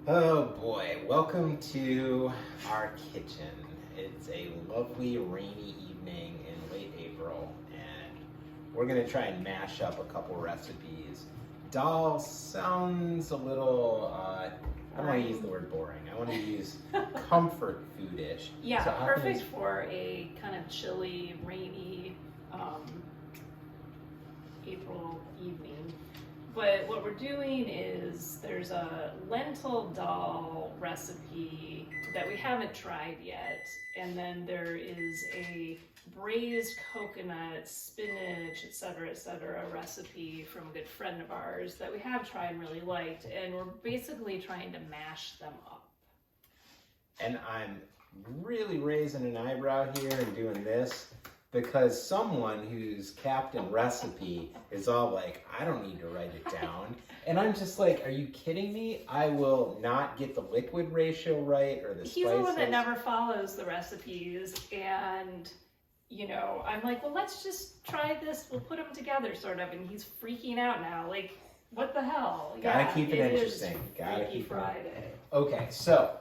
Oh boy, welcome to our kitchen. It's a lovely rainy evening in late April, and we're gonna try and mash up a couple recipes. Dal sounds a little, I don't want to use the word boring. I want to use comfort food-ish. Yeah, so perfect for a kind of chilly, rainy April evening. But what we're doing is there's a lentil dal recipe that we haven't tried yet. And then there is a braised coconut, spinach, etc. recipe from a good friend of ours that we have tried and really liked. And we're basically trying to mash them up. And I'm really raising an eyebrow here and doing this because someone who's Captain Recipe is all like, I don't need to write it down. And I'm just like, are you kidding me? I will not get the liquid ratio right or the spices. He's the one that never follows the recipes, and you know, I'm like, well, let's just try this. We'll put them together, sort of. And he's freaking out now, like, what the hell? Gotta keep it interesting. Gotta keep it Friday. Okay, so,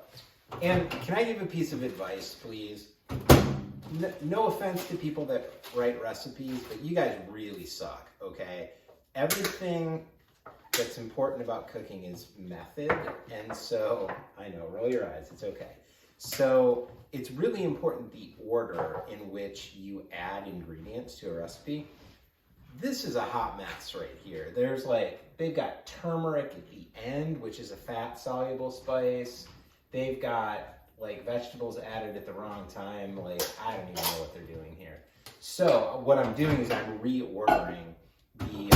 and can I give a piece of advice, please? No offense to people that write recipes, but you guys really suck, okay? Everything that's important about cooking is method, and so, I know, roll your eyes, it's okay. So, it's really important the order in which you add ingredients to a recipe. This is a hot mess right here. There's like, they've got turmeric at the end, which is a fat-soluble spice. They've got like vegetables added at the wrong time. Like, I don't even know what they're doing here. So what I'm doing is I'm reordering the,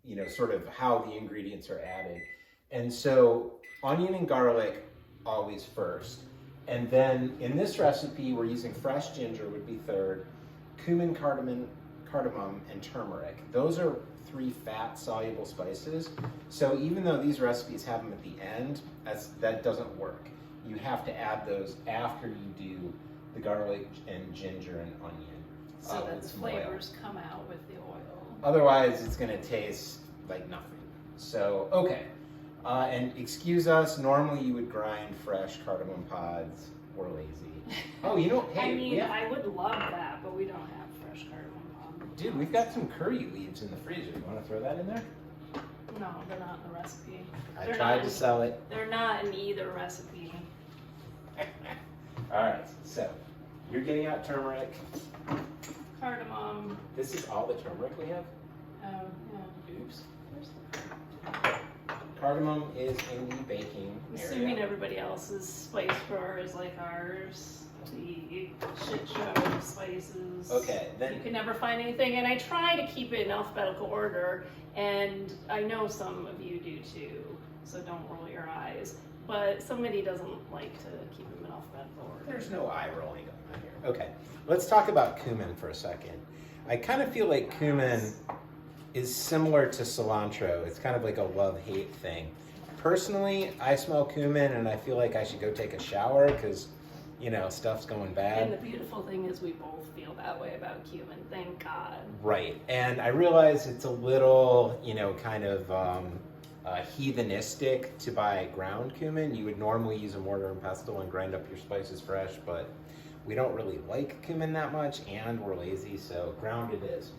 you know, sort of how the ingredients are added. And so onion and garlic always first. And then in this recipe, we're using fresh ginger would be third, cumin, cardamom, and turmeric. Those are 3 fat-soluble spices. So even though these recipes have them at the end, that doesn't work. You have to add those after you do the garlic and ginger and onion. So that the flavors come out with the oil. Otherwise, it's gonna taste like nothing. So, okay. And excuse us, normally you would grind fresh cardamom pods. We're lazy. Oh, you know, hey. I mean, I would love that, but we don't have fresh cardamom pods. Dude, we've got some curry leaves in the freezer. You wanna throw that in there? No, they're not in the recipe. I tried to sell it. They're not in either recipe. All right, so you're getting out turmeric. Cardamom. This is all the turmeric we have? Oh, yeah. Oops. Cardamom is in the baking area. Assuming everybody else's spice drawer is like ours. The shit show of spices. Okay, then. You can never find anything, and I try to keep it in alphabetical order, and I know some of you do too, so don't roll your eyes. But somebody doesn't like to keep them in alphabetical order. There's no eye rolling going on here. Okay, let's talk about cumin for a second. I kind of feel like cumin is similar to cilantro. It's kind of like a love-hate thing. Personally, I smell cumin and I feel like I should go take a shower because, you know, stuff's going bad. And the beautiful thing is we both feel that way about cumin, thank God. Right, and I realize it's a little, you know, kind of heathenistic to buy ground cumin. You would normally use a mortar and pestle and grind up your spices fresh, but we don't really like cumin that much and we're lazy, so ground it is.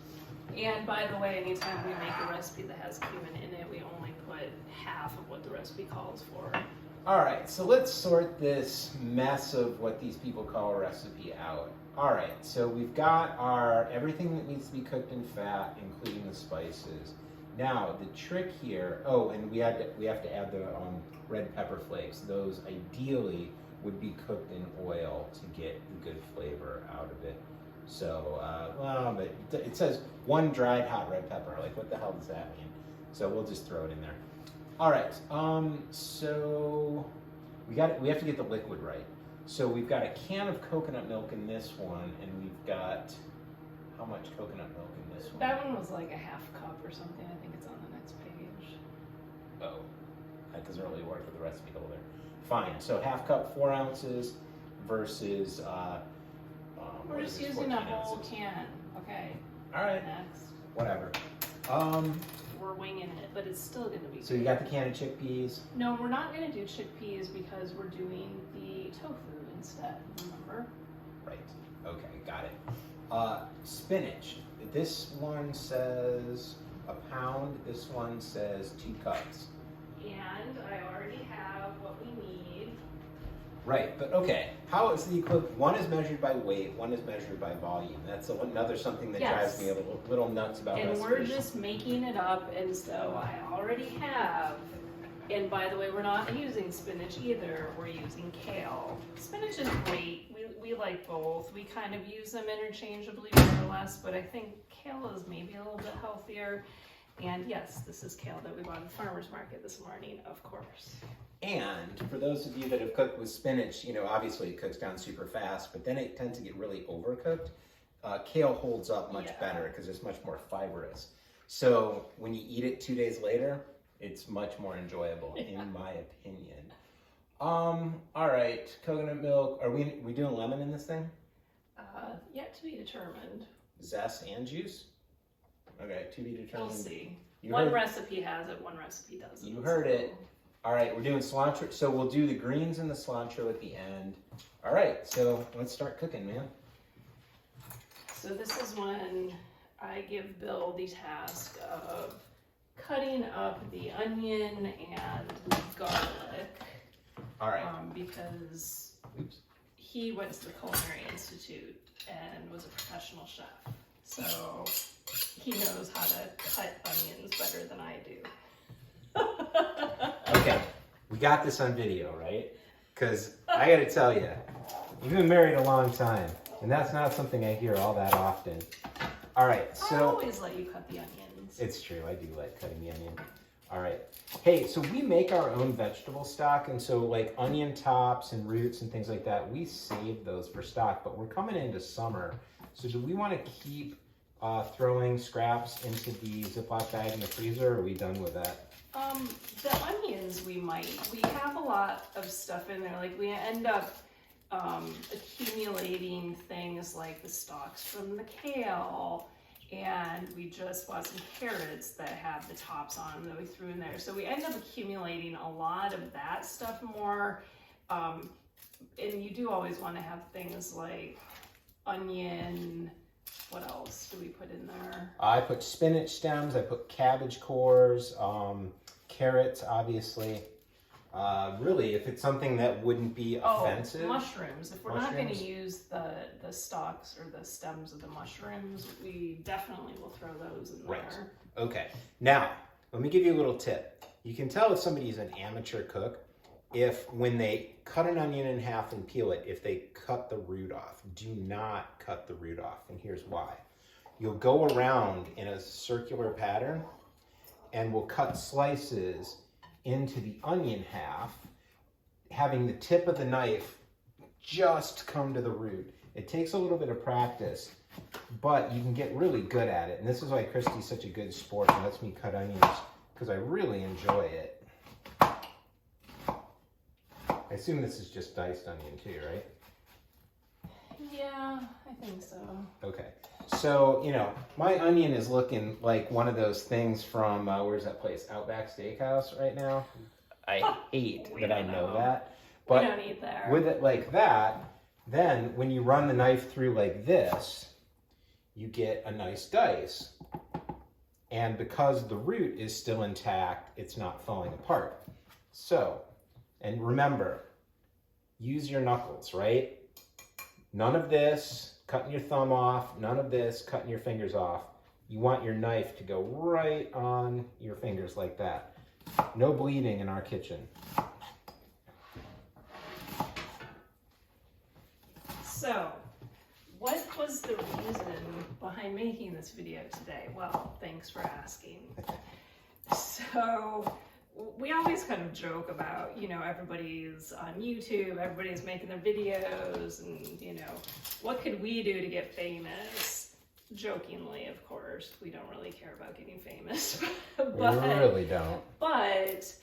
And by the way, anytime we make a recipe that has cumin in it, we only put half of what the recipe calls for. All right, so let's sort this mess of what these people call a recipe out. All right, so we've got our everything that needs to be cooked in fat, including the spices. Now, the trick here, oh, and we have to add the red pepper flakes. Those ideally would be cooked in oil to get the good flavor out of it. So, well, but it says 1 dried hot red pepper. Like, what the hell does that mean? So we'll just throw it in there. All right, so we have to get the liquid right. So we've got a can of coconut milk in this one, and we've got, how much coconut milk in this one? That one was like a half cup or something. I think it's on the next page. Oh, that doesn't really work with the recipe holder. Fine, so half cup, 4 ounces versus, we're just using a whole can. Okay. All right. Next. Whatever. We're we're winging it, but it's still gonna be So you got the can of chickpeas. No, we're not gonna do chickpeas because we're doing the tofu instead, remember? Right. Okay, got it. Spinach. This one says a pound. This one says 2 cups. And I already have what we need. Right, but okay. How is the equivalent? One is measured by weight. One is measured by volume. That's another something that drives me a little nuts about And recipes. we're just making it up, and so I already have. And by the way, we're not using spinach either. We're using kale. Spinach is great. We like both. We kind of use them interchangeably more or less, but I think kale is maybe a little bit healthier. And yes, this is kale that we bought at the farmer's market this morning, of course. And for those of you that have cooked with spinach, you know, obviously it cooks down super fast, but then it tends to get really overcooked. Kale holds up much better because it's much more fibrous. So when you eat it 2 days later, it's much more enjoyable, in my opinion. All right, coconut milk. Are we doing lemon in this thing? Yet to be determined. Zest and juice? Okay, to be determined. We'll see. You One heard- recipe has it, one recipe doesn't. You heard it. All right, we're doing cilantro. So we'll do the greens and the cilantro at the end. All right, so let's start cooking, man. So this is when I give Bill the task of cutting up the onion and garlic. All right. Because Oops. he went to the Culinary Institute and was a professional chef. So he knows how to cut onions better than I do. Okay, we got this on video, right? Because I got to tell you, you've been married a long time, and that's not something I hear all that often. All right, I so always let you cut the onions. it's true, I do like cutting the onion. All right, hey, so we make our own vegetable stock, and so like onion tops and roots and things like that, we save those for stock. But we're coming into summer, so do we want to keep throwing scraps into the Ziploc bag in the freezer, or are we done with that? The onions we have a lot of stuff in there. Like we end up accumulating things like the stalks from the kale, and we just bought some carrots that have the tops on them that we threw in there. So we end up accumulating a lot of that stuff more. And you do always want to have things like onion. What else do we put in there? I put spinach stems, I put cabbage cores, carrots, obviously. Really, if it's something that wouldn't be offensive. Mushrooms. If we're not going to use the stalks or the stems of the mushrooms, we definitely will throw those in there. Right. Okay. Now, let me give you a little tip. You can tell if somebody's an amateur cook if when they cut an onion in half and peel it, if they cut the root off. Do not cut the root off, and here's why. You'll go around in a circular pattern and we'll cut slices into the onion half, having the tip of the knife just come to the root. It takes a little bit of practice, but you can get really good at it. And this is why Christy's such a good sport and lets me cut onions, because I really enjoy it. I assume this is just diced onion too, right? Yeah, I think so. Okay. So, you know, my onion is looking like one of those things from, where's that place? Outback Steakhouse right now. I hate that I know that. But we don't eat there. with it like that, then when you run the knife through like this, you get a nice dice. And because the root is still intact, it's not falling apart. So, and remember, use your knuckles, right? None of this, cutting your thumb off. None of this, cutting your fingers off. You want your knife to go right on your fingers like that. No bleeding in our kitchen. So, what was the reason behind making this video today? Well, thanks for asking. So, we always kind of joke about, you know, everybody's on YouTube, everybody's making their videos, and, you know, what could we do to get famous? Jokingly, of course, we don't really care about getting famous. We really don't. But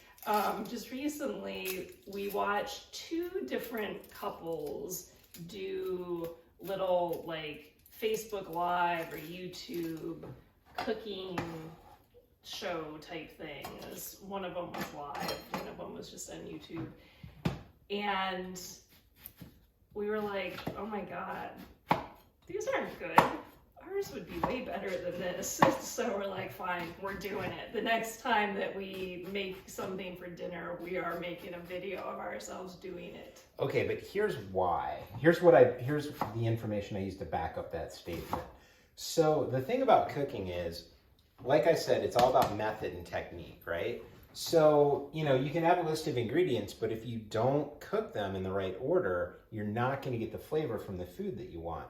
just recently, we watched 2 different couples do little, like, Facebook Live or YouTube cooking show type things. One of them was live, one of them was just on YouTube. And we were like, oh my God, these aren't good. Ours would be way better than this. So we're like, fine, we're doing it. The next time that we make something for dinner, we are making a video of ourselves doing it. Okay, but here's why. Here's the information I used to back up that statement. So the thing about cooking is, like I said, it's all about method and technique, right? So, you know, you can have a list of ingredients, but if you don't cook them in the right order, you're not going to get the flavor from the food that you want,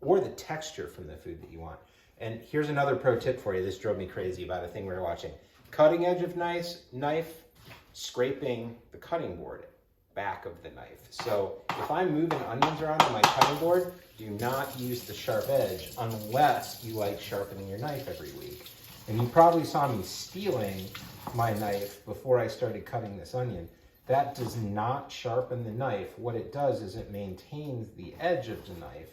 or the texture from the food that you want. And here's another pro tip for you. This drove me crazy about a thing we were watching. Cutting edge of knife, scraping the cutting board back of the knife. So if I'm moving onions around on my cutting board, do not use the sharp edge unless you like sharpening your knife every week. And you probably saw me stealing my knife before I started cutting this onion. That does not sharpen the knife. What it does is it maintains the edge of the knife.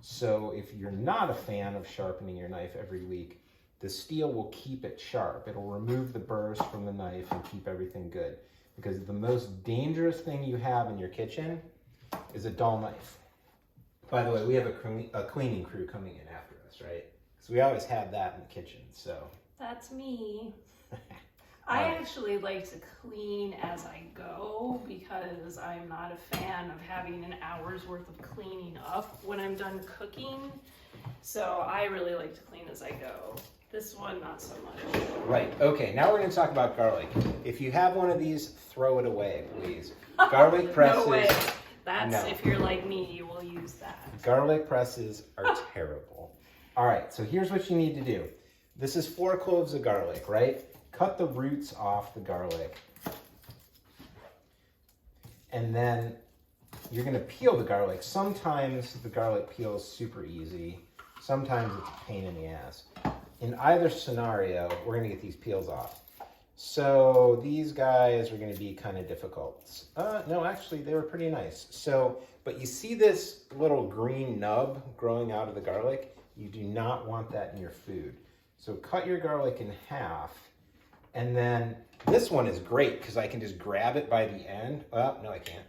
So if you're not a fan of sharpening your knife every week, the steel will keep it sharp. It'll remove the burrs from the knife and keep everything good. Because the most dangerous thing you have in your kitchen is a dull knife. By the way, we have a cleaning crew coming in after us, right? Because we always have that in the kitchen, so. That's me. I actually like to clean as I go because I'm not a fan of having an hour's worth of cleaning up when I'm done cooking. So I really like to clean as I go. This one, not so much. Right, okay, now we're gonna talk about garlic. If you have one of these, throw it away, please. Garlic presses. No way. That's, no. If you're like me, you will use that. Garlic presses are terrible. All right, so here's what you need to do. This is 4 cloves of garlic, right? Cut the roots off the garlic. And then you're gonna peel the garlic. Sometimes the garlic peels super easy. Sometimes it's a pain in the ass. In either scenario, we're gonna get these peels off. So these guys are gonna be kind of difficult. No, actually they were pretty nice. So, but you see this little green nub growing out of the garlic? You do not want that in your food. So cut your garlic in half. And then this one is great because I can just grab it by the end. Oh, no, I can't.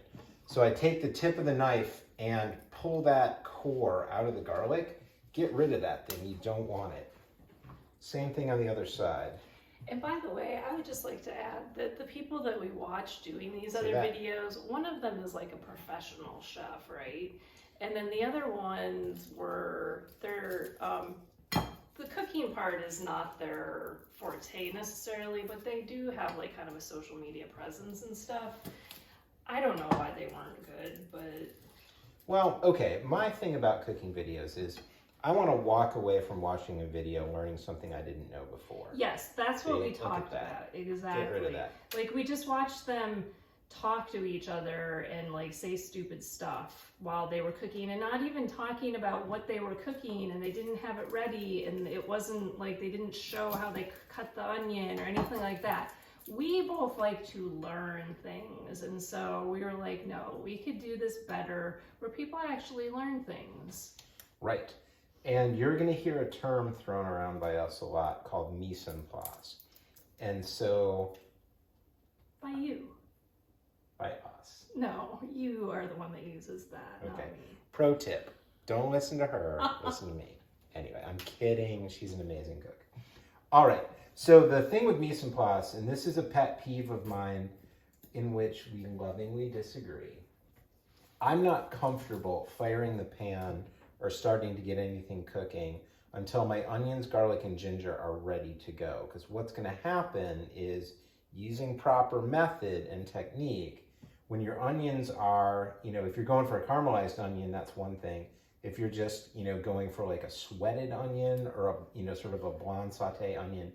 So I take the tip of the knife and pull that core out of the garlic. Get rid of that thing. You don't want it. Same thing on the other side. And by the way, I would just like to add that the people that we watch doing these other videos, one of them is like a professional chef, right? And then the other ones were, the cooking part is not their forte necessarily, but they do have like kind of a social media presence and stuff. I don't know why they weren't good, but... Well, okay, my thing about cooking videos is I want to walk away from watching a video learning something I didn't know before. Yes, that's what we talked about. Exactly. Get rid of that. Like, we just watched them talk to each other and like say stupid stuff while they were cooking, and not even talking about what they were cooking, and they didn't have it ready, and it wasn't like they didn't show how they cut the onion or anything like that. We both like to learn things, and so we were like, no, we could do this better where people actually learn things. Right. And you're going to hear a term thrown around by us a lot called mise en place. And so... By you. By us. No, you are the one that uses that, okay. Not me. Pro tip. Don't listen to her, listen to me. Anyway, I'm kidding. She's an amazing cook. All right. So the thing with mise en place, and this is a pet peeve of mine in which we lovingly disagree. I'm not comfortable firing the pan or starting to get anything cooking until my onions, garlic, and ginger are ready to go. Because what's going to happen is, using proper method and technique, when your onions are, if you're going for a caramelized onion, that's one thing. If you're just, going for like a sweated onion or a, sort of a blonde saute onion,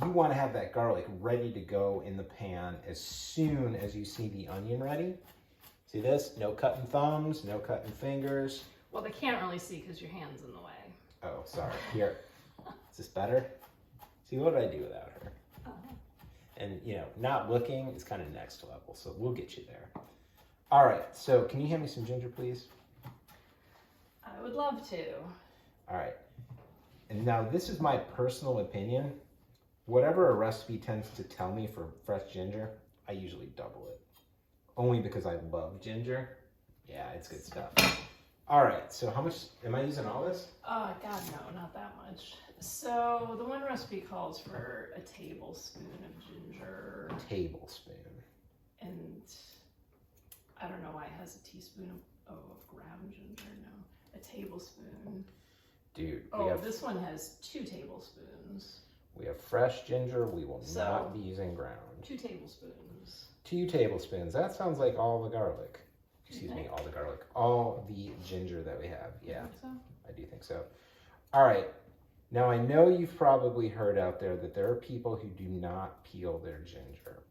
you want to have that garlic ready to go in the pan as soon as you see the onion ready. See this? No cutting thumbs, no cutting fingers. Well, they can't really see because your hand's in the way. Oh, sorry. Here. Is this better? See, what did I do without her? And, not looking is kind of next level, so we'll get you there. All right, so can you hand me some ginger, please? I would love to. All right. And now this is my personal opinion. whatever a recipe tends to tell me for fresh ginger, I usually double it. Only because I love ginger. Yeah, it's good stuff. All right, so how much, am I using all this? Oh, God, no, not that much. So the one recipe calls for a tablespoon of ginger. Tablespoon. And I don't know why it has a teaspoon of ground ginger. No, a tablespoon. Dude, this one has 2 tablespoons. We have fresh ginger. We will not be using ground. 2 tablespoons. 2 tablespoons. That sounds like all the garlic. Excuse me, all the garlic. All the ginger that we have. Yeah, So? I do think so. All right. Now, I know you've probably heard out there that there are people who do not peel their ginger.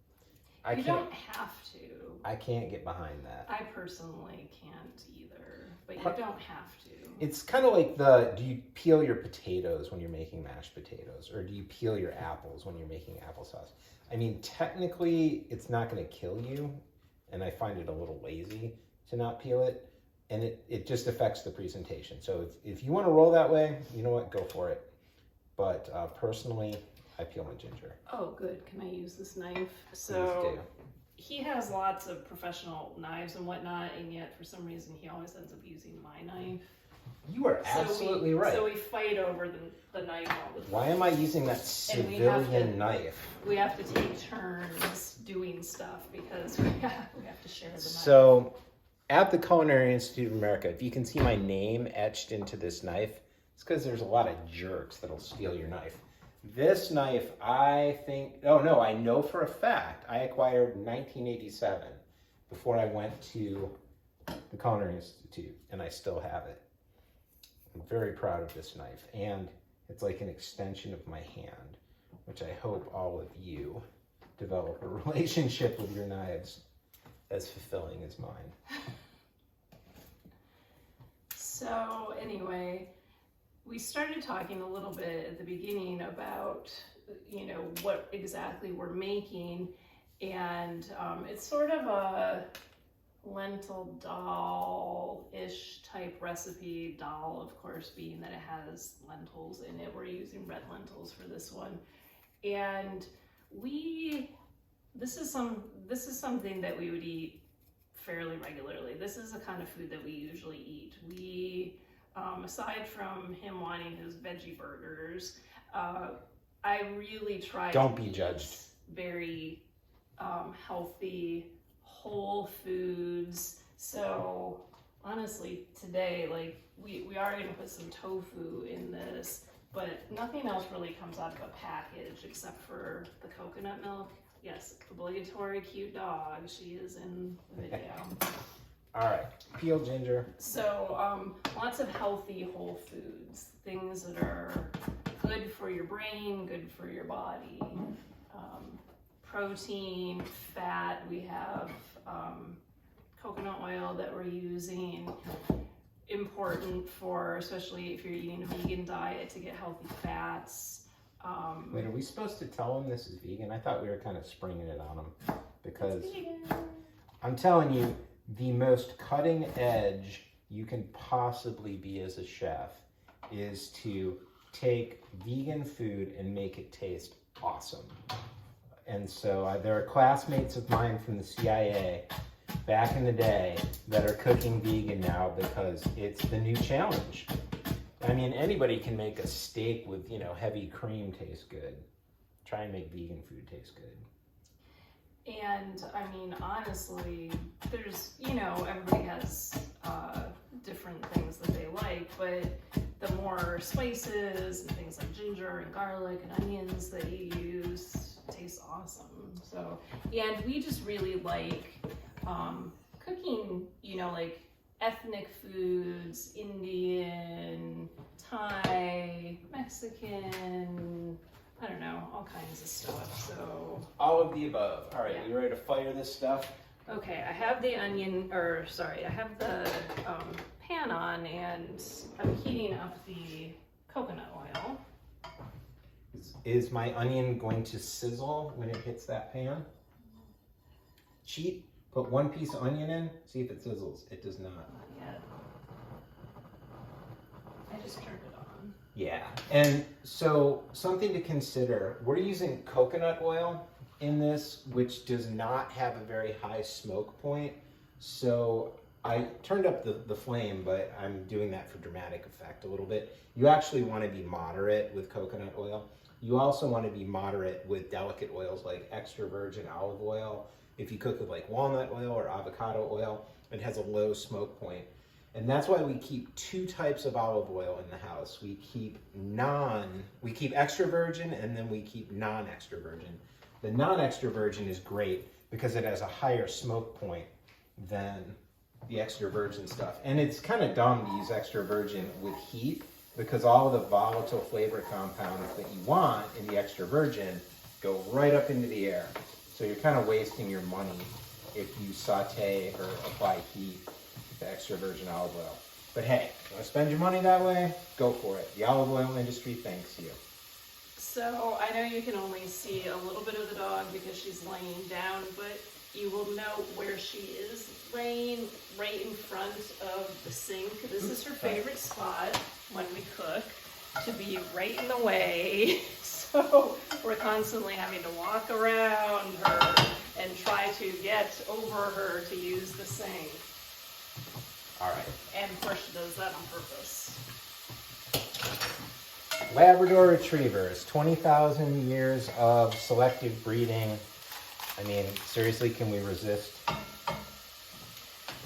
You don't have to. I can't get behind that. I personally can't either, but you don't have to. It's kind of like do you peel your potatoes when you're making mashed potatoes? Or do you peel your apples when you're making applesauce? I mean, technically, it's not going to kill you, and I find it a little lazy to not peel it, and it just affects the presentation. So if you want to roll that way, you know what, go for it. But personally, I peel my ginger. Oh, good. Can I use this knife? So please do. He has lots of professional knives and whatnot, and yet for some reason he always ends up using my knife. You are absolutely right. So we fight over the knife all the time. Why am I using that civilian knife? We have to take turns doing stuff because we have to share the knife. So at the Culinary Institute of America, if you can see my name etched into this knife, it's because there's a lot of jerks that'll steal your knife. This knife, I know for a fact, I acquired in 1987 before I went to the Culinary Institute, and I still have it. I'm very proud of this knife, and it's like an extension of my hand, which I hope all of you develop a relationship with your knives as fulfilling as mine. So anyway, we started talking a little bit at the beginning about, what exactly we're making, and it's sort of a lentil dal-ish type recipe. Dal, of course, being that it has lentils in it. We're using red lentils for this one, and this is something that we would eat fairly regularly. This is the kind of food that we usually eat. We aside from him wanting his veggie burgers, I really try Don't to be eat judged. very healthy, whole foods. So honestly, today, we are going to put some tofu in this, but nothing else really comes out of a package except for the coconut milk. Yes, obligatory cute dog. She is in the video. All right, peeled ginger. So lots of healthy whole foods, things that are good for your brain, good for your body. Protein, fat, we have coconut oil that we're using. Important for, especially if you're eating a vegan diet, to get healthy fats. Wait, are we supposed to tell them this is vegan? I thought we were kind of springing it on them because I'm telling you, the most cutting edge you can possibly be as a chef is to take vegan food and make it taste awesome. And so there are classmates of mine from the CIA back in the day that are cooking vegan now because it's the new challenge. I mean, anybody can make a steak with, heavy cream taste good. Try and make vegan food taste good. And I mean, honestly, there's, everybody has different things that they like, but the more spices and things like ginger and garlic and onions that you use tastes awesome. So, and we just really like cooking, like ethnic foods, Indian, Thai, Mexican, I don't know, all kinds of stuff. So all of the above. All right, Yeah. You ready to fire this stuff? okay, I have the I have the pan on, and I'm heating up the coconut oil. Is my onion going to sizzle when it hits that pan? Cheat. Put one piece of onion in, see if it sizzles. It does not. Not yet. I just turned it on. Yeah, and so something to consider, we're using coconut oil in this, which does not have a very high smoke point. So I turned up the flame, but I'm doing that for dramatic effect a little bit. You actually want to be moderate with coconut oil. You also want to be moderate with delicate oils like extra virgin olive oil. If you cook with like walnut oil or avocado oil, it has a low smoke point. And that's why we keep two types of olive oil in the house. We keep extra virgin, and then we keep non-extra virgin. The non-extra virgin is great because it has a higher smoke point than the extra virgin stuff. And it's kind of dumb to use extra virgin with heat because all of the volatile flavor compounds that you want in the extra virgin go right up into the air. So you're kind of wasting your money if you saute or apply heat to extra virgin olive oil. But hey, you want to spend your money that way? Go for it. The olive oil industry thanks you. So I know you can only see a little bit of the dog because she's laying down, but you will note where she is laying right in front of the sink. This is her favorite spot when we cook, to be right in the way. So we're constantly having to walk around her and try to get over her to use the sink. All right. And of course she does that on purpose. Labrador Retrievers, 20,000 years of selective breeding. I mean, seriously, can we resist?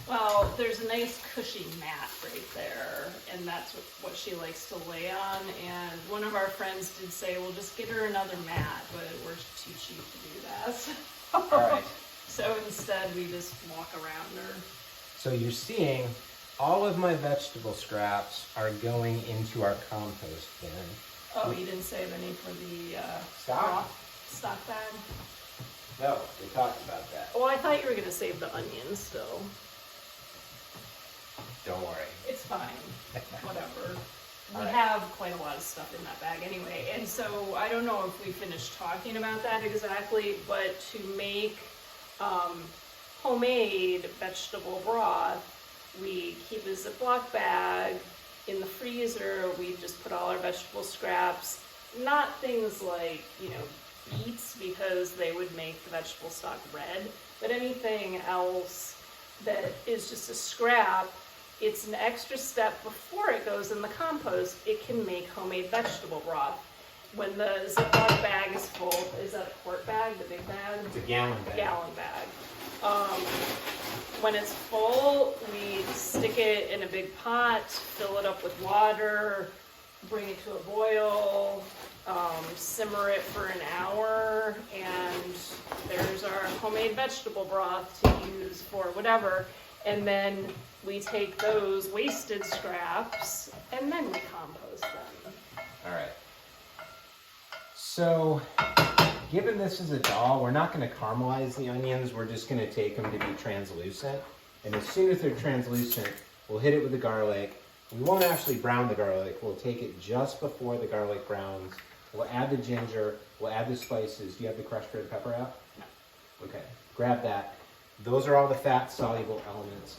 Well, there's a nice cushy mat right there, and that's what she likes to lay on. And one of our friends did say, well, just get her another mat, but we're too cheap to do that. All right. So instead, we just walk around her. So you're seeing all of my vegetable scraps are going into our compost bin. Oh, you didn't save any for the stock bag? No, we talked about that. Oh, I thought you were going to save the onions still. Don't worry. It's fine. Whatever. We Right. have quite a lot of stuff in that bag anyway. And so I don't know if we finished talking about that exactly, but to make homemade vegetable broth, we keep a Ziploc bag in the freezer. We just put all our vegetable scraps, not things like, beets, because they would make the vegetable stock red, but anything else that is just a scrap. It's an extra step before it goes in the compost. It can make homemade vegetable broth. When the Ziploc bag is full, is that a quart bag, the big bag? It's a gallon bag. Gallon bag. When it's full, we stick it in a big pot, fill it up with water, bring it to a boil, simmer it for an hour, and there's our homemade vegetable broth to use for whatever. And then we take those wasted scraps and then we compost them. All right. So, given this is a doll, we're not going to caramelize the onions. We're just going to take them to be translucent. And as soon as they're translucent, we'll hit it with the garlic. We won't actually brown the garlic. We'll take it just before the garlic browns. We'll add the ginger. We'll add the spices. Do you have the crushed red pepper out? No. Okay. Grab that. Those are all the fat-soluble elements.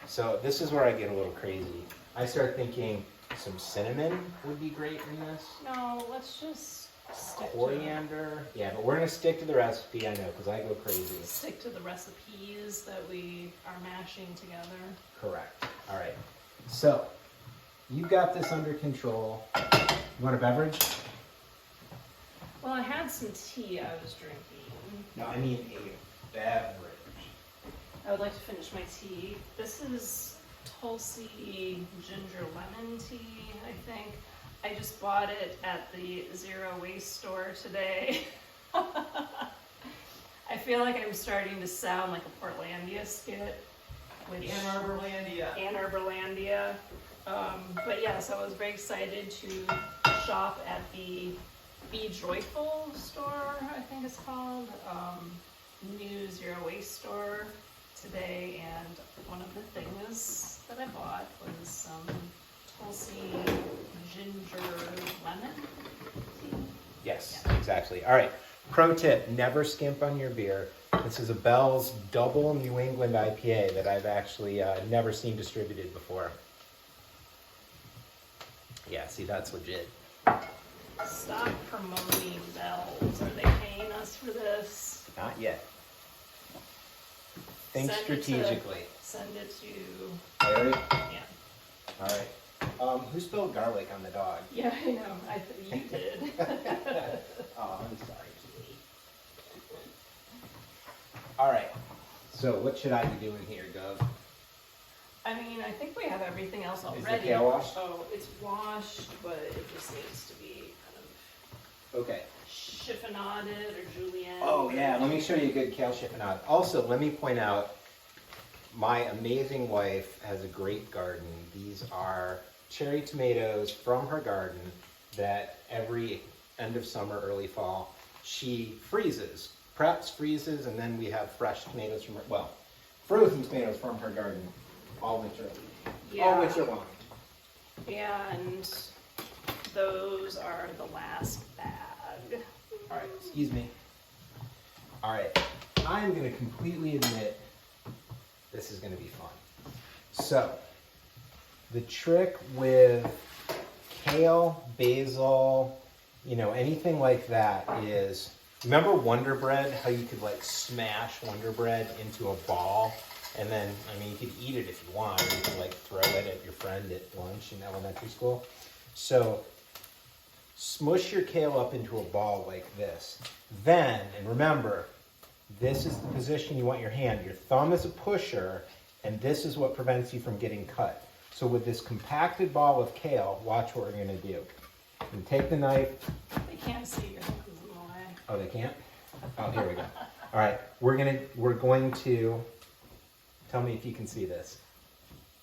So this is where I get a little crazy. I start thinking some cinnamon would be great in this. No, let's just stick Coriander. Yeah, but we're going to stick to the recipe, I know, because I go crazy. stick to the recipes that we are mashing together. Correct. All right. So, you've got this under control. You want a beverage? Well, I had some tea I was drinking. No, I mean a beverage. I would like to finish my tea. This is Tulsi ginger lemon tea, I think. I just bought it at the Zero Waste store today. I feel like I'm starting to sound like a Portlandia skit. Arborlandia. But yes, I was very excited to shop at the Be Joyful store, I think it's called. New Zero Waste store today, and one of the things that I bought was some Tulsi ginger lemon tea. Yes, exactly. All right. Pro tip, never skimp on your beer. This is a Bell's Double New England IPA that I've actually never seen distributed before. Yeah, see, that's legit. Stop promoting bells. Are they paying us for this? Not yet. Think Send strategically. Send it to... Larry? Yeah. All right. Who spilled garlic on the dog? Yeah, I know. You did. Oh, I'm sorry, Julie. All right. So what should I be doing here, Gov? I mean, I think we have everything else already. Is the kale washed? Oh, it's washed, but it just needs to be kind of Okay. chiffonaded or julienne. Oh yeah, let me show you a good kale chiffonade. Also, let me point out, my amazing wife has a great garden. These are cherry tomatoes from her garden that every end of summer, early fall, she freezes, preps, freezes, and then we have fresh tomatoes from her, well, frozen tomatoes from her garden all winter, all winter long. Yeah, and those are the last bag. All right, excuse me. All right, I'm going to completely admit this is going to be fun. So, the trick with kale, basil, you know, anything like that is, remember Wonder Bread, how you could like smash Wonder Bread into a ball? And then, I mean, you could eat it if you want, or you could like throw it at your friend at lunch in elementary school. So, smush your kale up into a ball like this. Then, and remember, this is the position you want your hand. Your thumb is a pusher, and this is what prevents you from getting cut. So with this compacted ball of kale, watch what we're gonna do. You take the knife. They can't see your hands in the way. Oh, they can't? Oh, here we go. All right, we're going to, tell me if you can see this.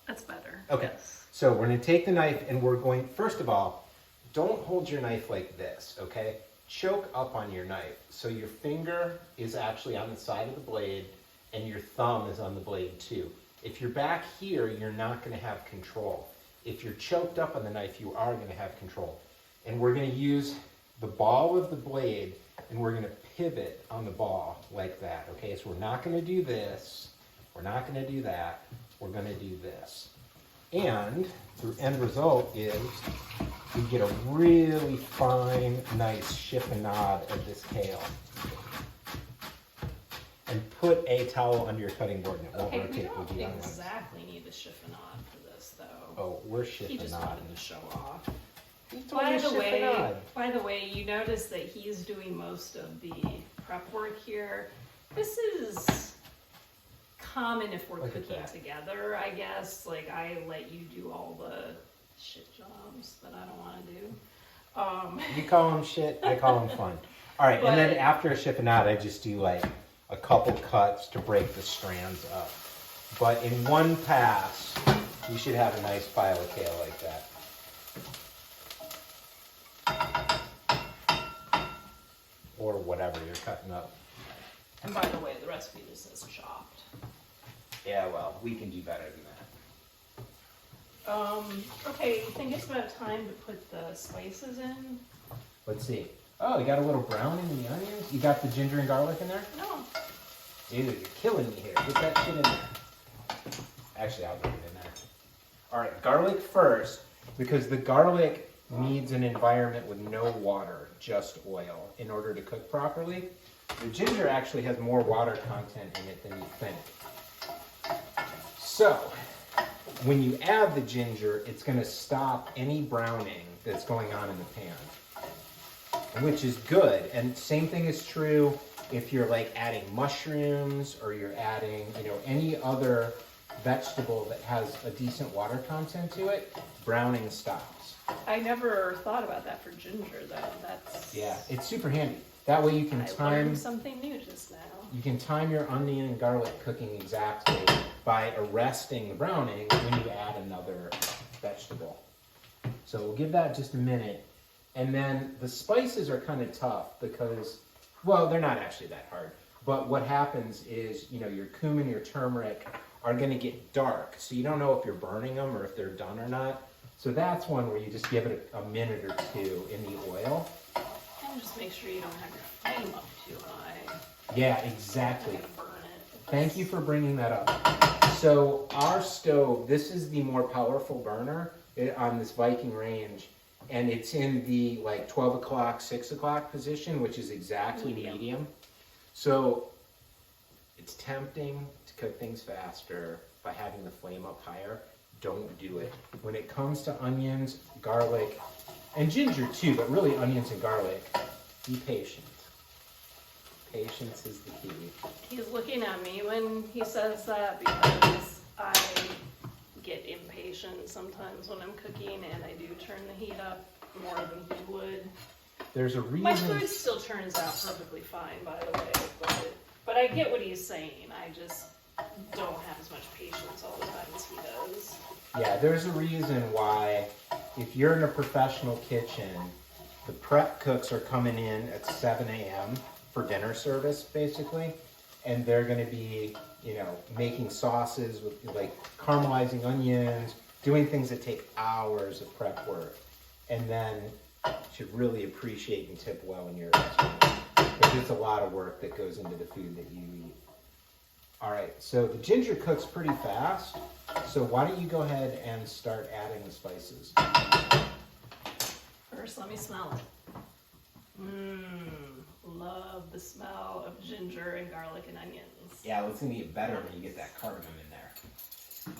That's better. Okay, Yes. so we're gonna take the knife and we're going, first of all, don't hold your knife like this, okay? Choke up on your knife. So your finger is actually on the side of the blade and your thumb is on the blade too. If you're back here, you're not gonna have control. If you're choked up on the knife, you are gonna have control. And we're gonna use the ball of the blade and we're gonna pivot on the ball like that, okay? So we're not gonna do this, we're not gonna do that, we're gonna do this. And the end result is we get a really fine, nice chiffonade of this kale. And put a towel under your cutting board and it won't Okay, we rotate with don't the young ones. exactly need a chiffonade for this, though. Oh, we're He just chiffonade. wanted to show off. He told me By the way, you notice that he's doing most of the prep work here. This is common if we're Look at cooking that. together, I guess. Like, I let you do all the shit jobs that I don't want to do. You call them shit, I call them fun. All right, and then But- after a chiffonade, I just do like a couple cuts to break the strands up. But in one pass, you should have a nice pile of kale like that. Or whatever you're cutting up. And by the way, the recipe just says chopped. Yeah, well, we can do better than that. Okay, you think it's about time to put the spices in? Let's see. Oh, you got a little browning in the onions? You got the ginger and garlic in there? No. Dude, you're killing me here. Get that shit in there. Actually, I'll get it in there. All right, garlic first, because the garlic needs an environment with no water, just oil, in order to cook properly. The ginger actually has more water content in it than you think. So, when you add the ginger, it's going to stop any browning that's going on in the pan, which is good. And same thing is true if you're like adding mushrooms or you're adding, you know, any other vegetable that has a decent water content to it, browning stops. I never thought about that for ginger, though. That's... Yeah, it's super handy. That way you can I time learned something new just now. you can time your onion and garlic cooking exactly by arresting the browning when you add another vegetable. So we'll give that just a minute. And then the spices are kind of tough because, well, they're not actually that hard. But what happens is, you know, your cumin, your turmeric are going to get dark. So you don't know if you're burning them or if they're done or not. So that's one where you just give it a minute or two in the oil. And just make sure you don't have your flame up too high. Yeah, exactly. You're gonna burn it. Thank you for bringing that up. So our stove, this is the more powerful burner. on this Viking range, and it's in the like 12 o'clock, 6 o'clock position, which is exactly medium. So it's tempting to cook things faster by having the flame up higher. Don't do it. When it comes to onions, garlic, and ginger too, but really onions and garlic, be patient. Patience is the key. He's looking at me when he says that because I get impatient sometimes when I'm cooking, and I do turn the heat up more than he would. There's a reason. My food still turns out perfectly fine, by the way, but I get what he's saying. I just don't have as much patience all the time as he does. Yeah, there's a reason why if you're in a professional kitchen, the prep cooks are coming in at 7 a.m. for dinner service, basically, and they're going to be, you know, making sauces with like caramelizing onions, doing things that take hours of prep work, and then you should really appreciate and tip well in your restaurant because it's a lot of work that goes into the food that you eat. All right, so the ginger cooks pretty fast, so why don't you go ahead and start adding the spices. First, let me smell it. Love the smell of ginger and garlic and onions. Yeah, it's gonna get better when you get that cardamom in there.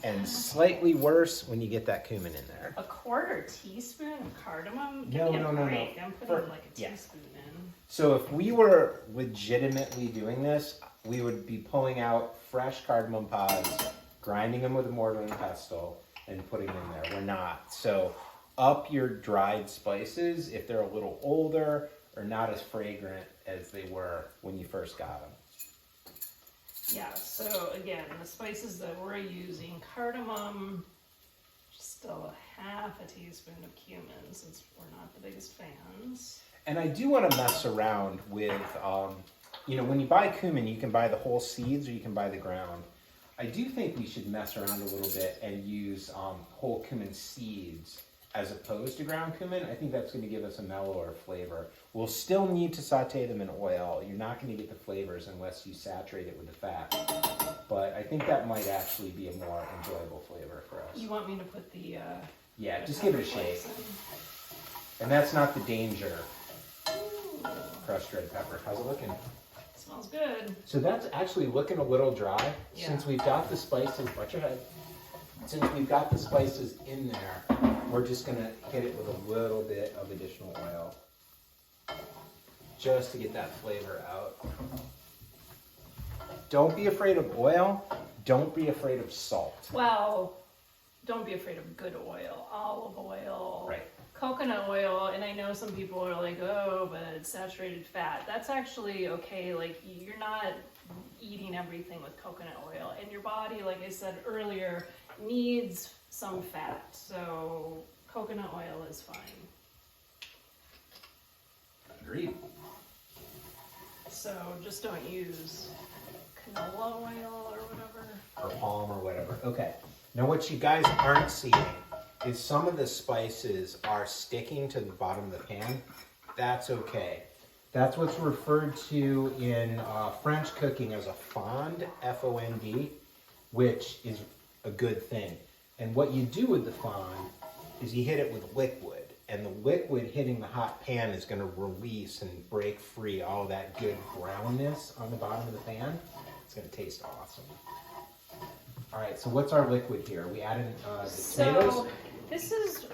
And slightly worse when you get that cumin in there. A quarter teaspoon of cardamom? No. I'm putting like a teaspoon in. So if we were legitimately doing this, we would be pulling out fresh cardamom pods, grinding them with a mortar and pestle, and putting them in there. We're not. So up your dried spices if they're a little older or not as fragrant as they were when you first got them. Yeah, so again, the spices that we're using, cardamom, still a half a teaspoon of cumin since we're not the biggest fans. And I do want to mess around with, you know, when you buy cumin, you can buy the whole seeds or you can buy the ground. I do think we should mess around a little bit and use whole cumin seeds as opposed to ground cumin. I think that's going to give us a mellower flavor. We'll still need to saute them in oil. You're not going to get the flavors unless you saturate it with the fat. But I think that might actually be a more enjoyable flavor for us. You want me to put the... yeah, just give it a shake. And that's not the danger. Crushed red pepper. How's it looking? Smells good. So that's actually looking a little dry. Yeah. Since we've got the spices, watch your head. Since we've got the spices in there, we're just gonna hit it with a little bit of additional oil. Just to get that flavor out. Don't be afraid of oil. Don't be afraid of salt. Well, don't be afraid of good oil. Olive oil. Right. Coconut oil, and I know some people are like, oh, but it's saturated fat. That's actually okay. Like, you're not eating everything with coconut oil, and your body, like I said earlier, needs some fat. So coconut oil is fine. Agreed. So just don't use canola oil or whatever. Or palm or whatever. Okay. Now what you guys aren't seeing is some of the spices are sticking to the bottom of the pan. That's okay. That's what's referred to in French cooking as a fond, F-O-N-D, which is a good thing. And what you do with the fond is you hit it with liquid, and the liquid hitting the hot pan is going to release and break free all that good brownness on the bottom of the pan. It's going to taste awesome. All right, so what's our liquid here? We added the tomatoes? So this is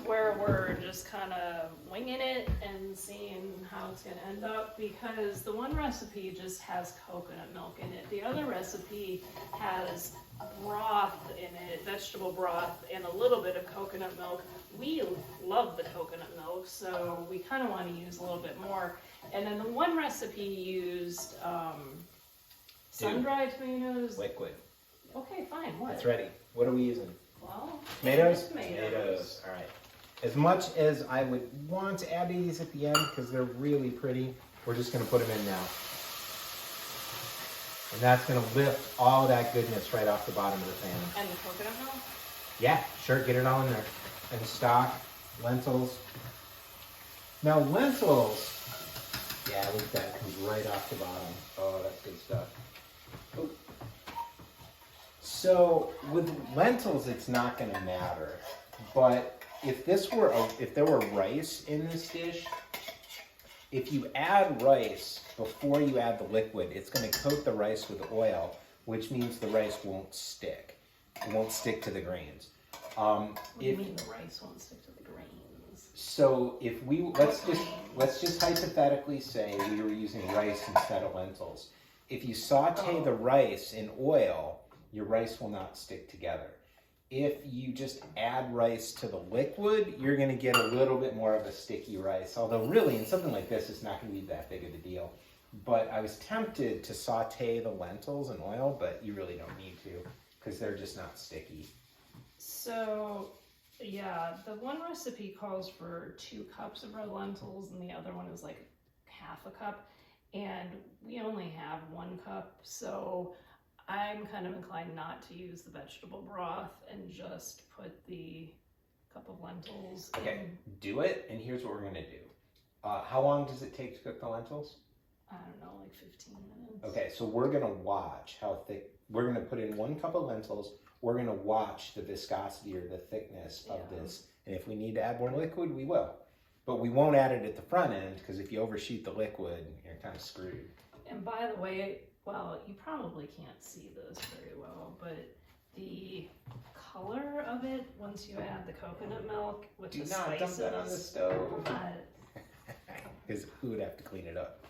where we're just kind of winging it and seeing how it's going to end up, because the one recipe just has coconut milk in it. The other recipe has broth in it, vegetable broth, and a little bit of coconut milk. We love the coconut milk, so we kind of want to use a little bit more. And then the one recipe used sun-dried tomatoes. Liquid. Okay, fine. What? It's ready. What are we using? Well, Tomatoes? Tomatoes. All right. As much as I would want to add these at the end because they're really pretty, we're just going to put them in now. And that's going to lift all that goodness right off the bottom of the pan. And the coconut milk? Yeah, sure. Get it all in there. And stock, lentils. Now lentils, yeah, look at that. Comes right off the bottom. Oh, that's good stuff. Ooh. So with lentils, it's not going to matter But if there were rice in this dish, if you add rice before you add the liquid, it's going to coat the rice with oil, which means the rice won't stick. It won't stick to the grains. What do you mean the rice won't stick to the grains? So if let's just hypothetically say we were using rice instead of lentils. If you saute the rice in oil, your rice will not stick together. If you just add rice to the liquid, you're going to get a little bit more of a sticky rice. Although really, in something like this, it's not going to be that big of a deal. But I was tempted to saute the lentils in oil, but you really don't need to because they're just not sticky. So, yeah, the one recipe calls for 2 cups of red lentils and the other one is like half a cup. And we only have 1 cup, so I'm kind of inclined not to use the vegetable broth and just put the cup of lentils in. Okay, do it, and here's what we're going to do. How long does it take to cook the lentils? I don't know, like 15 minutes. Okay, so we're going to watch how thick. We're going to put in 1 cup of lentils. We're going to watch the viscosity or the thickness of this. And if we need to add more liquid, we will. But we won't add it at the front end because if you overshoot the liquid, you're kind of screwed. And by the way, well, you probably can't see this very well, but the color of it, once you add the coconut milk with the spices. Do not dump that on the stove. Because who would have to clean it up?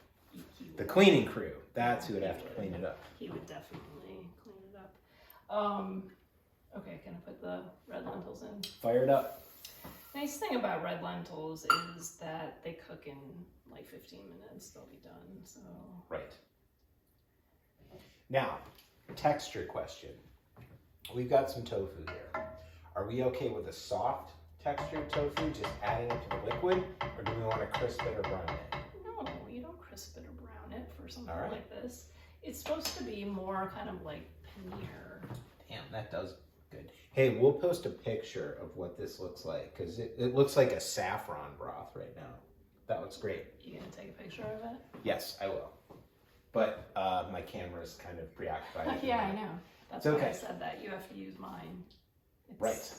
The cleaning crew. That's who would have to clean it up. He would definitely clean it up. Okay, can I put the red lentils in? Fire it up. Nice thing about red lentils is that they cook in like 15 minutes. They'll be done. So right. Now, texture question. We've got some tofu here. Are we okay with a soft textured tofu, just adding it to the liquid, or do we want to crisp it or brown it? No, you don't crisp it or brown it for something right. like this. It's supposed to be more kind of like paneer. Damn, that does good. Hey, we'll post a picture of what this looks like, because it looks like a saffron broth right now. That looks great. You gonna take a picture of it? Yes, I will. But my camera's kind of preoccupied. Yeah, I know. That's why I said that. You have to use mine. Right.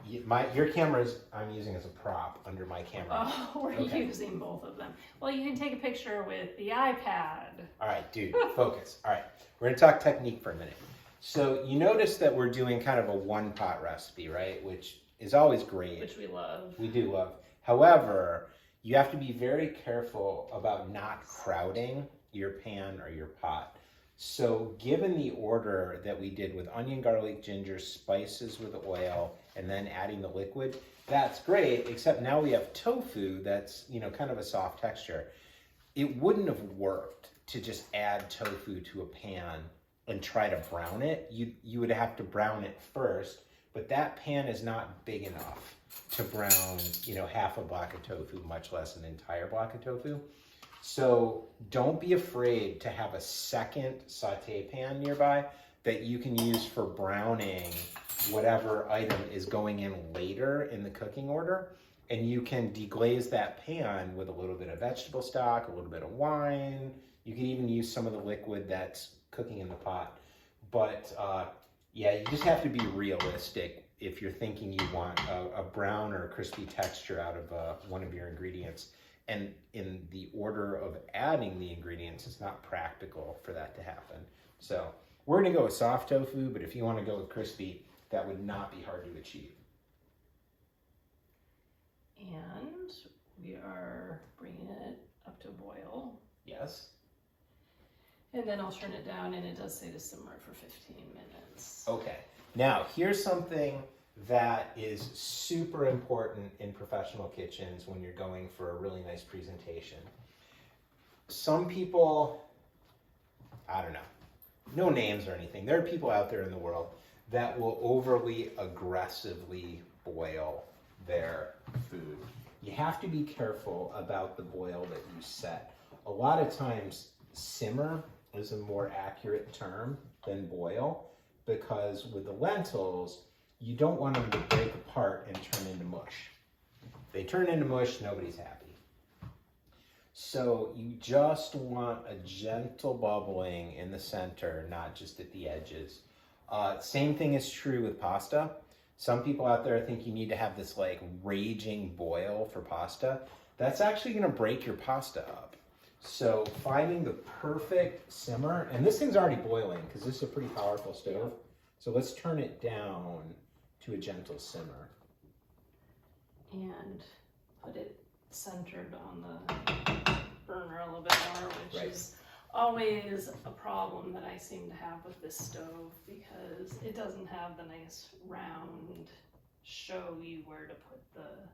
Your camera's I'm using as a prop under my camera. Oh, we're using both of them. Well, you can take a picture with the iPad. All right, dude, focus. All right, we're gonna talk technique for a minute. So you notice that we're doing kind of a 1-pot recipe, right? Which is always great. Which we love. We do love. However, you have to be very careful about not crowding your pan or your pot. So given the order that we did with onion, garlic, ginger, spices with oil, and then adding the liquid, that's great, except now we have tofu that's, kind of a soft texture. It wouldn't have worked to just add tofu to a pan and try to brown it. You would have to brown it first, but that pan is not big enough to brown, half a block of tofu, much less an entire block of tofu. So don't be afraid to have a second saute pan nearby that you can use for browning whatever item is going in later in the cooking order. And you can deglaze that pan with a little bit of vegetable stock, a little bit of wine. You can even use some of the liquid that's cooking in the pot. But you just have to be realistic if you're thinking you want a brown or a crispy texture out of one of your ingredients. And in the order of adding the ingredients, it's not practical for that to happen. So we're gonna go with soft tofu, but if you wanna go with crispy, that would not be hard to achieve. And we are bringing it up to a boil. Yes. And then I'll turn it down, and it does say to simmer for 15 minutes. Okay. Now, here's something that is super important in professional kitchens when you're going for a really nice presentation. Some people, I don't know, no names or anything, there are people out there in the world that will overly aggressively boil their food. You have to be careful about the boil that you set. A lot of times, simmer is a more accurate term than boil, because with the lentils, you don't want them to break apart and turn into mush. If they turn into mush, nobody's happy. So you just want a gentle bubbling in the center, not just at the edges. Same thing is true with pasta. Some people out there think you need to have this like raging boil for pasta. That's actually going to break your pasta up. So finding the perfect simmer, and this thing's already boiling because this is a pretty powerful stove. So let's turn it down to a gentle simmer. And put it centered on the burner a little bit more, which is always a problem that I seem to have with this stove because it doesn't have the nice round show you where to put the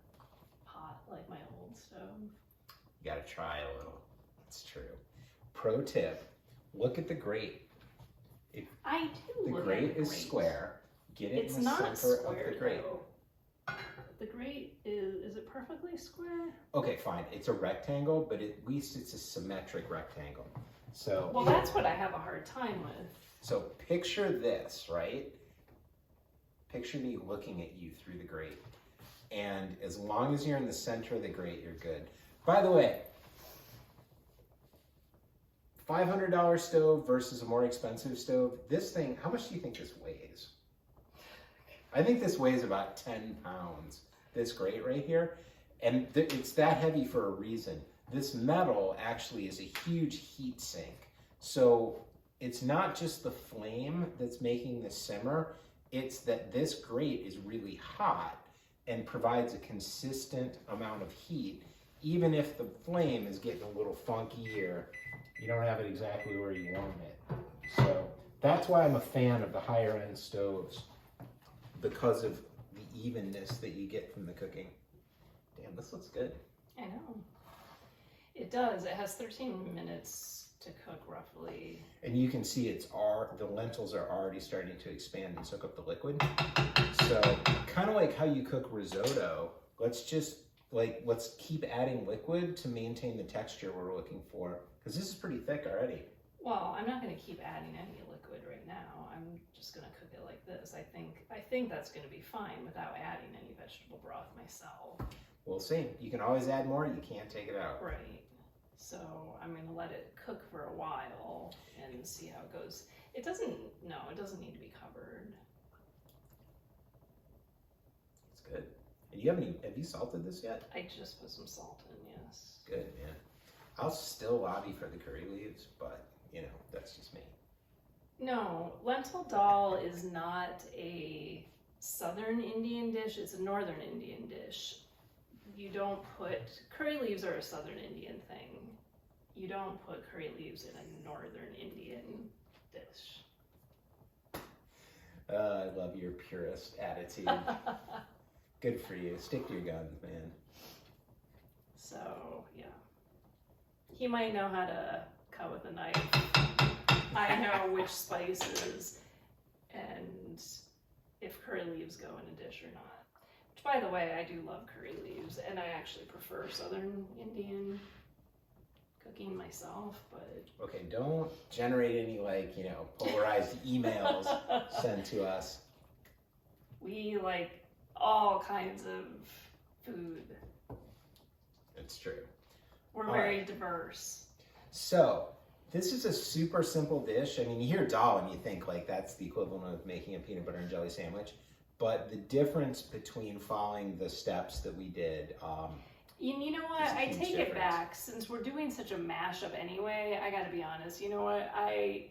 pot like my old stove. You gotta try a little. It's true. Pro tip, look at the grate. I do look at the grate. The grate is square. Get it it's in the not center square, of the grate. Though. The grate is it perfectly square? Okay, fine. It's a rectangle, but at least it's a symmetric rectangle. So well, that's what I have a hard time with. So picture this, right? Picture me looking at you through the grate. And as long as you're in the center of the grate, you're good. By the way, $500 stove versus a more expensive stove. This thing, how much do you think this weighs? I think this weighs about 10 pounds, this grate right here. And it's that heavy for a reason. This metal actually is a huge heat sink. So it's not just the flame that's making this simmer, it's that this grate is really hot and provides a consistent amount of heat, even if the flame is getting a little funky or you don't have it exactly where you want it. So that's why I'm a fan of the higher end stoves, because of the evenness that you get from the cooking. Damn, this looks good. I know. It does. It has 13 minutes to cook roughly. And you can see the lentils are already starting to expand and soak up the liquid. So kind of like how you cook risotto, let's keep adding liquid to maintain the texture we're looking for. Because this is pretty thick already. Well, I'm not going to keep adding any liquid right now. I'm just going to cook it like this. I think that's going to be fine without adding any vegetable broth myself. We'll see. You can always add more. You can't take it out. Right. So I'm going to let it cook for a while and see how it goes. It doesn't need to be covered. It's good. And have you salted this yet? I just put some salt in, yes. Good, man. I'll still lobby for the curry leaves, but that's just me. No, lentil dal is not a southern Indian dish, it's a northern Indian dish. You don't put, curry leaves are a southern Indian thing. You don't put curry leaves in a northern Indian dish. I love your purist attitude. Good for you. Stick to your guns, man. So, yeah. He might know how to cut with a knife. I know which spices and if curry leaves go in a dish or not. Which, by the way, I do love curry leaves, and I actually prefer Southern Indian cooking myself, but... Okay, don't generate any, polarized emails sent to us. We like all kinds of food. It's true. We're very diverse. So, this is a super simple dish. I mean, you hear dal and you think that's the equivalent of making a peanut butter and jelly sandwich. But the difference between following the steps that we did, you know what? I take it back. Since we're doing such a mashup anyway, I gotta be honest. You know what? I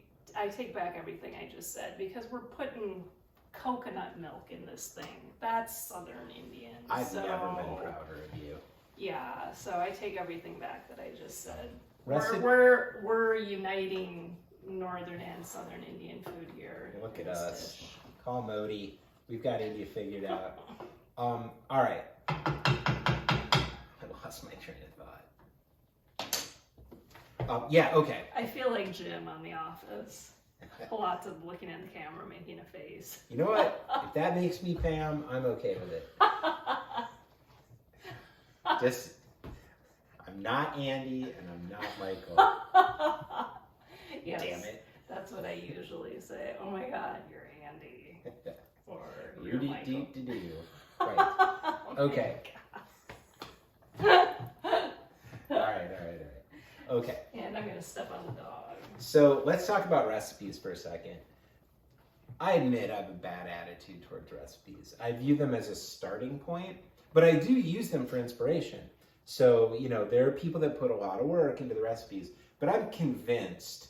take back everything I just said because we're putting coconut milk in this thing. That's Southern Indian. I've never been prouder of you. Yeah, so I take everything back that I just said. Recipe- We're uniting Northern and Southern Indian food here. Look at us. Dish. Call Modi. We've got India figured out. All right. I lost my train of thought. Yeah, okay. I feel like Jim on The Office. Lots of looking at the camera, making a face. You know what? If that makes me Pam, I'm okay with it. I'm not Andy and I'm not Michael. Yes, damn it. That's what I usually say. Oh my God, you're Andy. Or you're Rudy Michael. deep to do. Right. Okay. All right. Okay. And I'm gonna step on the dog. So let's talk about recipes for a second. I admit I have a bad attitude towards recipes. I view them as a starting point, but I do use them for inspiration. So, you know, there are people that put a lot of work into the recipes, but I'm convinced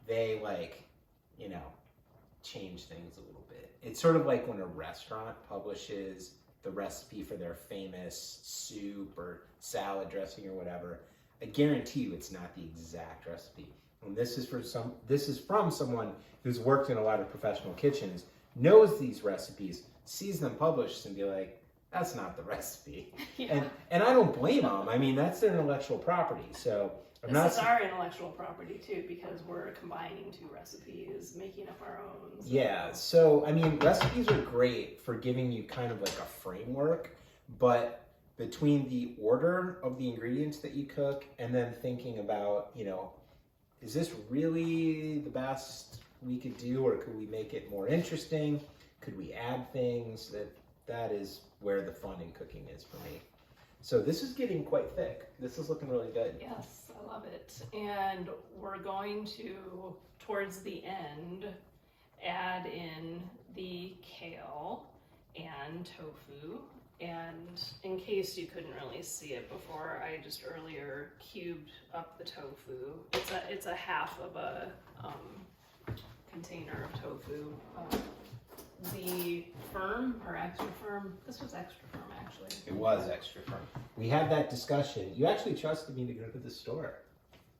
they you know, change things a little bit. It's sort of like when a restaurant publishes the recipe for their famous soup or salad dressing or whatever. I guarantee you it's not the exact recipe. And this is from someone who's worked in a lot of professional kitchens, knows these recipes, sees them published and be like, that's not the recipe. Yeah. And I don't blame them. I mean, that's their intellectual property. So this is our intellectual property too, because we're combining two recipes, making up our own. So. Yeah, so I mean, recipes are great for giving you kind of like a framework, but between the order of the ingredients that you cook and then thinking about, you know, is this really the best we could do, or could we make it more interesting? Could we add things? That is where the fun in cooking is for me. So this is getting quite thick. This is looking really good. Yes, I love it. And we're going to, towards the end, add in the kale and tofu. And in case you couldn't really see it before, I just earlier cubed up the tofu. It's a half of a container of tofu. The firm or extra firm, this was extra firm actually. It was extra firm. We had that discussion. You actually trusted me to go to the store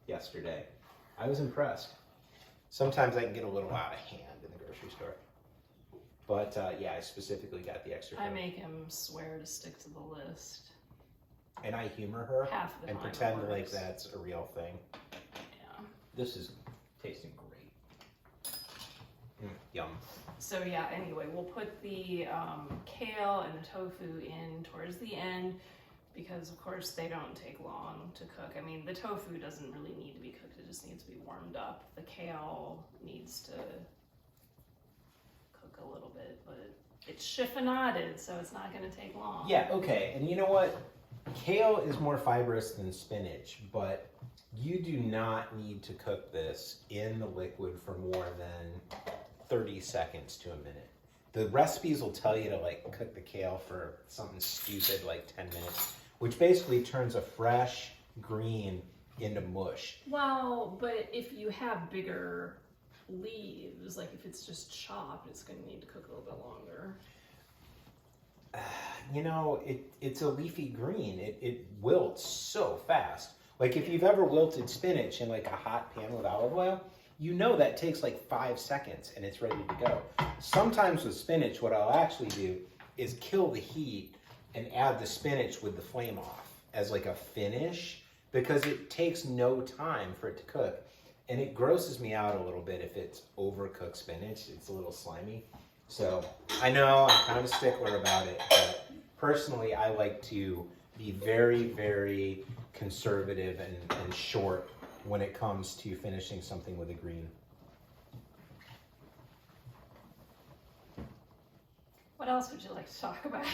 yesterday. I was impressed. Sometimes I can get a little out of hand in the grocery store. But yeah, I specifically got the extra firm. I make him swear to stick to the list. And I humor her Half the and time pretend it like works. that's a real thing. Yeah. This is tasting great. Yum. So yeah, anyway, we'll put the kale and the tofu in towards the end because of course they don't take long to cook. I mean, the tofu doesn't really need to be cooked, it just needs to be warmed up. The kale needs to cook a little bit, but it's chiffonaded, so it's not gonna take long. Yeah, okay, and you know what? Kale is more fibrous than spinach, but you do not need to cook this in the liquid for more than 30 seconds to a minute. The recipes will tell you to like cook the kale for something stupid like 10 minutes, which basically turns a fresh green into mush. Well, but if you have bigger leaves, like if it's just chopped, it's going to need to cook a little bit longer. You know, it's a leafy green. It wilts so fast. Like if you've ever wilted spinach in like a hot pan with olive oil, you know that takes like 5 seconds and it's ready to go. Sometimes with spinach, what I'll actually do is kill the heat and add the spinach with the flame off as like a finish because it takes no time for it to cook. And it grosses me out a little bit if it's overcooked spinach. It's a little slimy. So I know I'm kind of a stickler about it, but personally I like to be very, very conservative and short when it comes to finishing something with a green. What else would you like to talk about?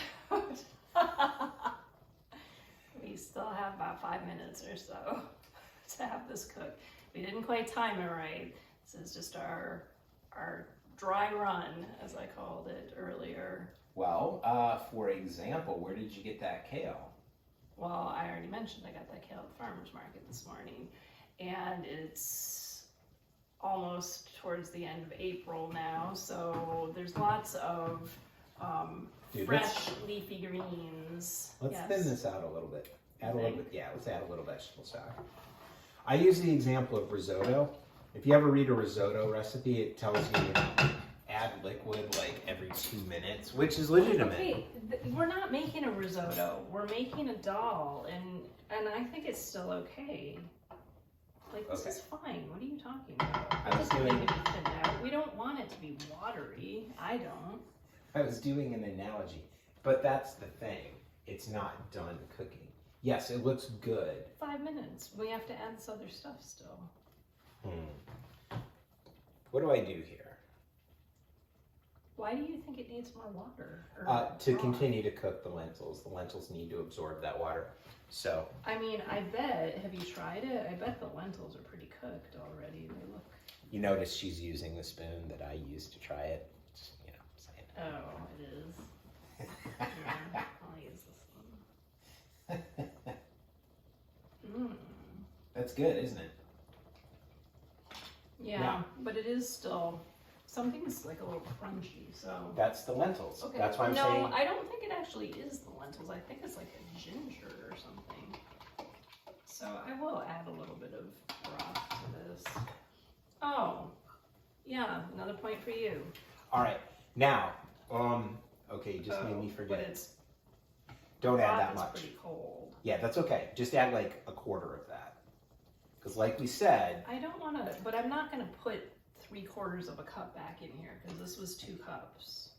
We still have about 5 minutes or so to have this cook. We didn't quite time it right. This is just our dry run, as I called it earlier. Well, for example, where did you get that kale? Well, I already mentioned I got that kale at the farmer's market this morning. And it's almost towards the end of April now, so there's lots of fresh leafy greens. Let's Yes. thin this out a little bit. Add a little bit, yeah, let's add a little vegetable stock. I use the example of risotto. If you ever read a risotto recipe, it tells you add liquid like every 2 minutes, which is legitimate. Okay, we're not making a risotto. We're making a dal, and I think it's still okay. Like, this is fine. What are you talking about? I was doing- It doesn't need to be thinned out. We don't want it to be watery. I don't. I was doing an analogy, but that's the thing. It's not done cooking. Yes, it looks good. 5 minutes. We have to add this other stuff still. What do I do here? Why do you think it needs more water? To continue to cook the lentils. The lentils need to absorb that water. So. I mean, I bet, have you tried it? I bet the lentils are pretty cooked already. They look. You notice she's using the spoon that I used to try it. Oh, it is. Yeah, I'll use this one. That's good, isn't it? Yeah, but it is still, something's like a little crunchy, so. That's the lentils. Okay. That's why I'm no, saying. I don't think it actually is the lentils. I think it's like a ginger or something. So I will add a little bit of broth to this. Oh, yeah, another point for you. All right, now, okay, you just made me But forget. it's, Don't add broth that is much. pretty cold. Yeah, that's okay. Just add like a quarter of that. Because like we said, I don't want to, but I'm not going to put 3/4 of a cup back in here because this was 2 cups.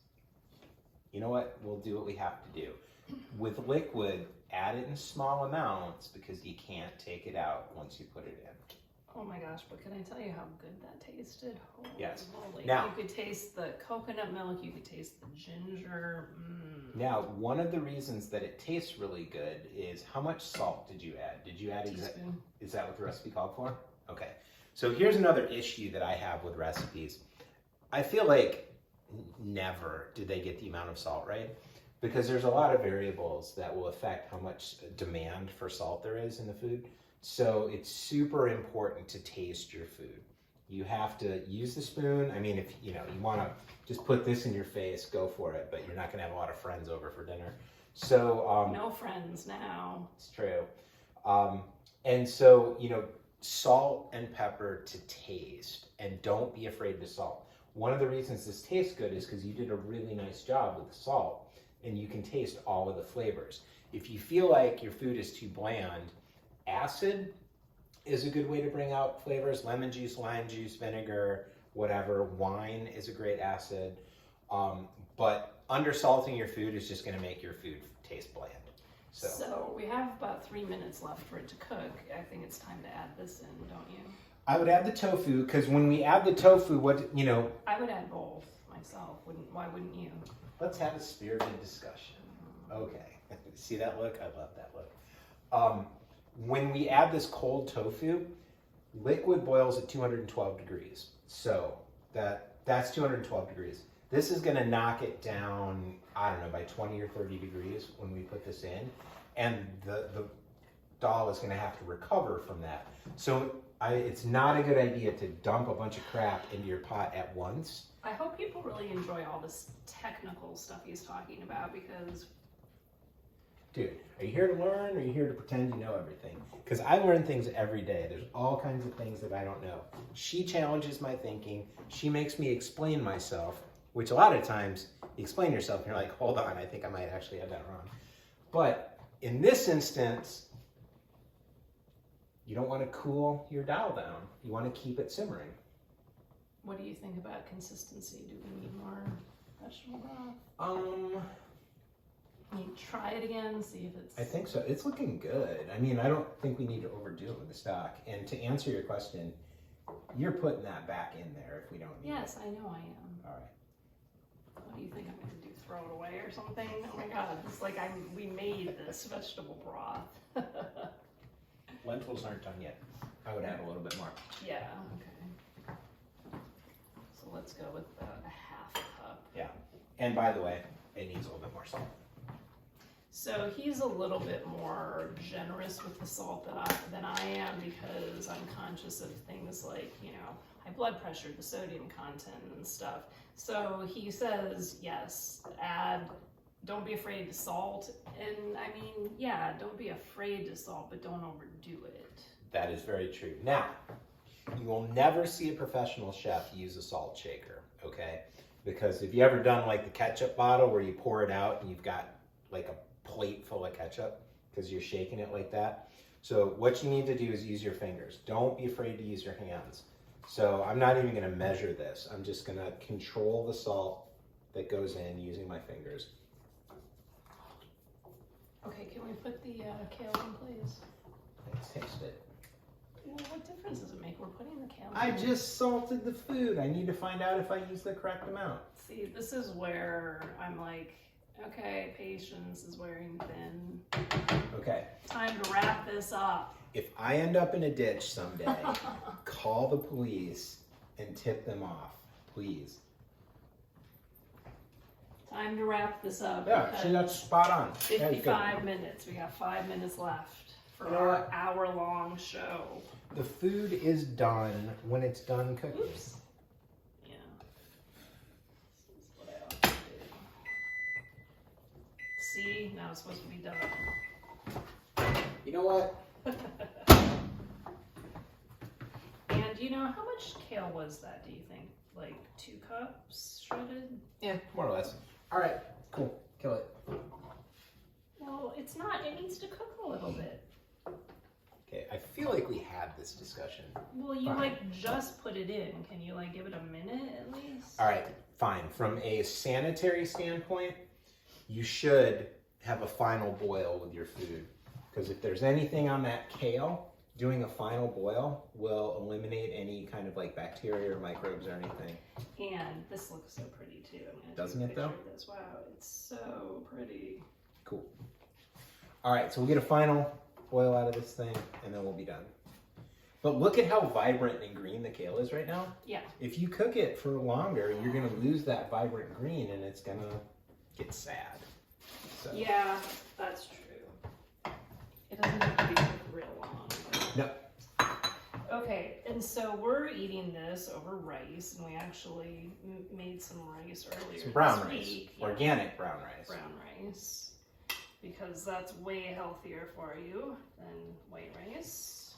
you know what? We'll do what we have to do. With liquid, add it in small amounts because you can't take it out once you put it in. Oh my gosh, but can I tell you how good that tasted? Holy Yes. moly. Now- you could taste the coconut milk, you could taste the ginger. Now, one of the reasons that it tastes really good is how much salt did you add? Did you add Teaspoon. Is that what the recipe called for? Okay. So here's another issue that I have with recipes. I feel like never did they get the amount of salt right, because there's a lot of variables that will affect how much demand for salt there is in the food. So it's super important to taste your food. You have to use the spoon. I mean, if you want to just put this in your face, go for it, but you're not going to have a lot of friends over for dinner. So No friends now. it's true. And so, salt and pepper to taste, and don't be afraid to salt. One of the reasons this tastes good is because you did a really nice job with the salt, and you can taste all of the flavors. If you feel like your food is too bland, acid is a good way to bring out flavors. Lemon juice, lime juice, vinegar, whatever. Wine is a great acid. But undersalting your food is just going to make your food taste bland. So we have about 3 minutes left for it to cook. I think it's time to add this in, don't you? I would add the tofu, because when we add the tofu, I would add both myself. Why wouldn't you? let's have a spirited discussion. Okay. See that look? I love that look. When we add this cold tofu, liquid boils at 212 degrees. So that's 212 degrees. This is going to knock it down, I don't know, by 20 or 30 degrees when we put this in. And the dal is going to have to recover from that. So it's not a good idea to dump a bunch of crap into your pot at once. I hope people really enjoy all this technical stuff he's talking about because... Dude, are you here to learn or are you here to pretend you know everything? Because I learn things every day. There's all kinds of things that I don't know. She challenges my thinking. She makes me explain myself, which a lot of times you explain yourself and you're like, hold on, I think I might actually have that wrong. But in this instance, you don't want to cool your dal down. You want to keep it simmering. What do you think about consistency? Do we need more vegetable broth? You try it again, see if it's... I think so. It's looking good. I mean, I don't think we need to overdo it with the stock. And to answer your question, you're putting that back in there if we don't need it. Yes, I know I am. All right. What do you think I'm going to do? Throw it away or something? Oh my god, it's like we made this vegetable broth. Lentils aren't done yet. I would add a little bit more. Yeah, okay. So let's go with about a half cup. Yeah. And by the way, it needs a little bit more salt. So he's a little bit more generous with the salt than I am because I'm conscious of things like, high blood pressure, the sodium content and stuff. So he says, yes, don't be afraid to salt. And I mean, yeah, don't be afraid to salt, but don't overdo it. That is very true. Now, you will never see a professional chef use a salt shaker, okay? Because if you ever done like the ketchup bottle where you pour it out and you've got like a plate full of ketchup because you're shaking it like that. So what you need to do is use your fingers. Don't be afraid to use your hands. So I'm not even going to measure this. I'm just going to control the salt that goes in using my fingers. Okay, can we put the kale in, please? Let's taste it. Well, what difference does it make? We're putting the kale in. I just salted the food. I need to find out if I use the correct amount. See, this is where I'm like, okay, patience is wearing thin. Okay. Time to wrap this up. If I end up in a ditch someday, call the police and tip them off, please. Time to wrap this up. Yeah, see, that's spot on. That is good. 55 minutes. We got 5 minutes left for You know our what? hour-long show. The food is done when it's done cooking. Oops. Yeah. This is what I ought to do. See, now it's supposed to be done. You know what? And you know, how much kale was that, do you think? Like 2 cups shredded? Yeah, more or less. All right, cool. Kill it. Well, it's not. It needs to cook a little bit. Okay, I feel like we had this discussion. Well, you Fine. like just put it in. Can you like give it a minute at least? All right, fine. From a sanitary standpoint, you should have a final boil with your food. Because if there's anything on that kale, doing a final boil will eliminate any kind of like bacteria or microbes or anything. And this looks so pretty too. I'm gonna Doesn't take a it, though? picture of this. Wow, it's so pretty. Cool. All right, so we'll get a final boil out of this thing and then we'll be done. But look at how vibrant and green the kale is right now. Yeah. If you cook it for longer, you're gonna lose that vibrant green and it's gonna get sad. So. Yeah, that's true. It doesn't have to be cooked real long. No. Okay, and so we're eating this over rice, and we actually made some rice earlier Some brown this rice. week. Organic brown rice. Brown rice, because that's way healthier for you than white rice.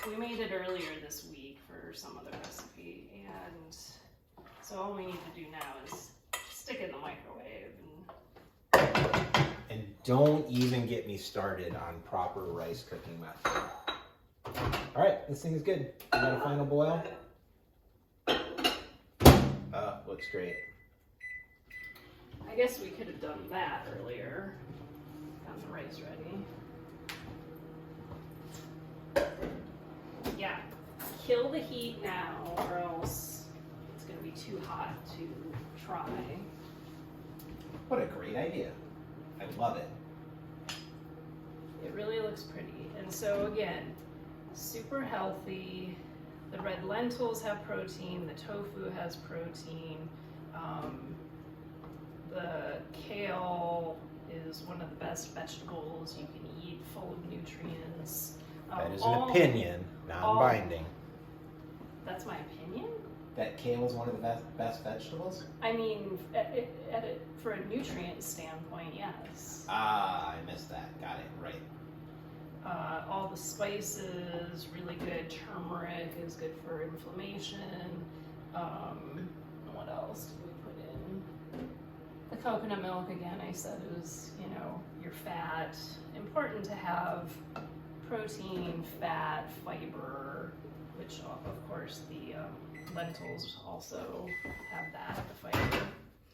We made it earlier this week for some other recipe, and so all we need to do now is stick it in the microwave. And don't even get me started on proper rice cooking method. All right, this thing is good. You got a final boil? Looks great. I guess we could have done that earlier. Got the rice ready. Yeah, kill the heat now, or else it's gonna be too hot to try. What a great idea. I love it. It really looks pretty. And so again, super healthy. The red lentils have protein, the tofu has protein, the kale is one of the best vegetables you can eat, full of nutrients. That is an opinion, non-binding. That's my opinion? That kale is one of the best vegetables? I mean, for a nutrient standpoint, yes. Ah, I missed that. Got it. Right. All the spices, really good. Turmeric is good for inflammation. What else did we put in? The coconut milk, again, I said it was, you know, your fat. Important to have protein, fat, fiber, which of course the lentils also have that, the fiber.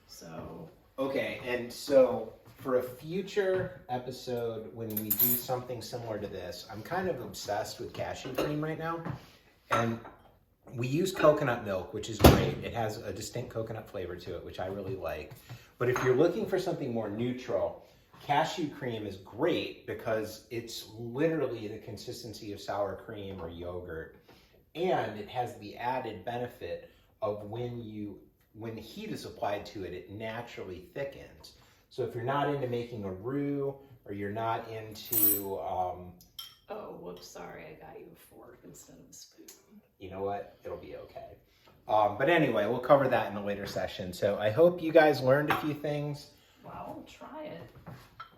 So. Okay, and so for a future episode, when we do something similar to this, I'm kind of obsessed with cashew cream right now. And we use coconut milk, which is great. It has a distinct coconut flavor to it, which I really like. But if you're looking for something more neutral, cashew cream is great because it's literally the consistency of sour cream or yogurt. And it has the added benefit of when heat is applied to it, it naturally thickens. So if you're not into making a roux, or you're not into... oh, whoops, sorry, I got you a fork instead of a spoon. You know what? It'll be okay. But anyway, we'll cover that in a later session. So I hope you guys learned a few things. Well, try it.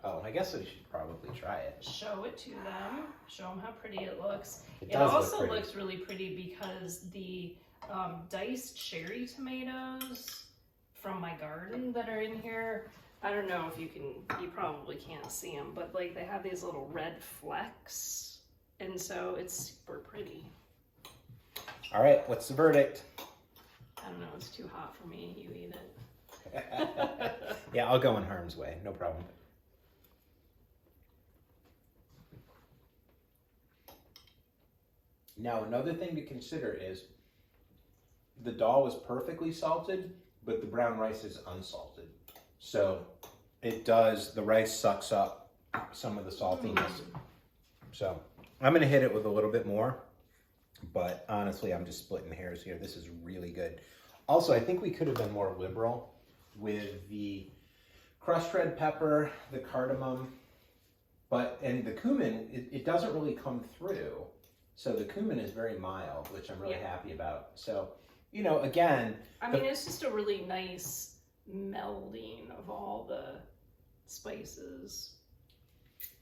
Oh, I guess we should probably try it. Show it to them. Show them how pretty it looks. It does also look pretty. looks really pretty because the diced cherry tomatoes from my garden that are in here, I don't know if you probably can't see them, but like they have these little red flecks, and so it's super pretty. All right, what's the verdict? I don't know, it's too hot for me. You eat it. Yeah, I'll go in harm's way, no problem. Now, another thing to consider is the dal was perfectly salted, but the brown rice is unsalted. So the rice sucks up some of the saltiness. So I'm gonna hit it with a little bit more, but honestly, I'm just splitting hairs here. This is really good. Also, I think we could have been more liberal with the crushed red pepper, the cardamom, and the cumin, it doesn't really come through. So the cumin is very mild, which I'm really happy about. So, you know, again, I mean, it's just a really nice melding of all the spices.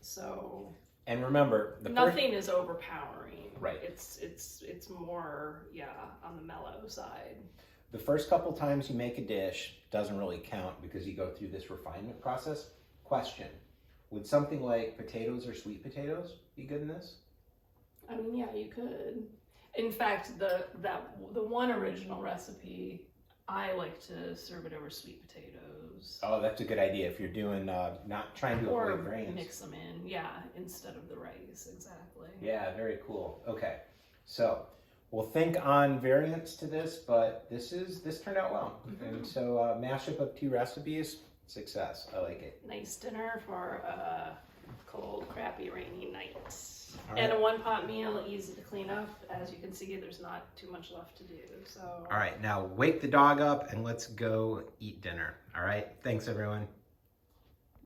So, and remember, nothing is overpowering. Right. It's more, on the mellow side. The first couple times you make a dish doesn't really count because you go through this refinement process. Question: would something like potatoes or sweet potatoes be good in this? I mean, yeah, you could. In fact, the one original recipe, I like to serve it over sweet potatoes. Oh, that's a good idea if you're doing not trying to avoid grains. Or mix them in, instead of the rice, exactly. Yeah, very cool. Okay, so we'll think on variants to this, but this turned out well. Mm-hmm. And so mashup of 2 recipes, success. I like it. Nice dinner for a cold, crappy, rainy night. All and right. a one-pot meal, easy to clean up. As you can see, there's not too much left to do. So. All right, now wake the dog up and let's go eat dinner. All right, thanks everyone.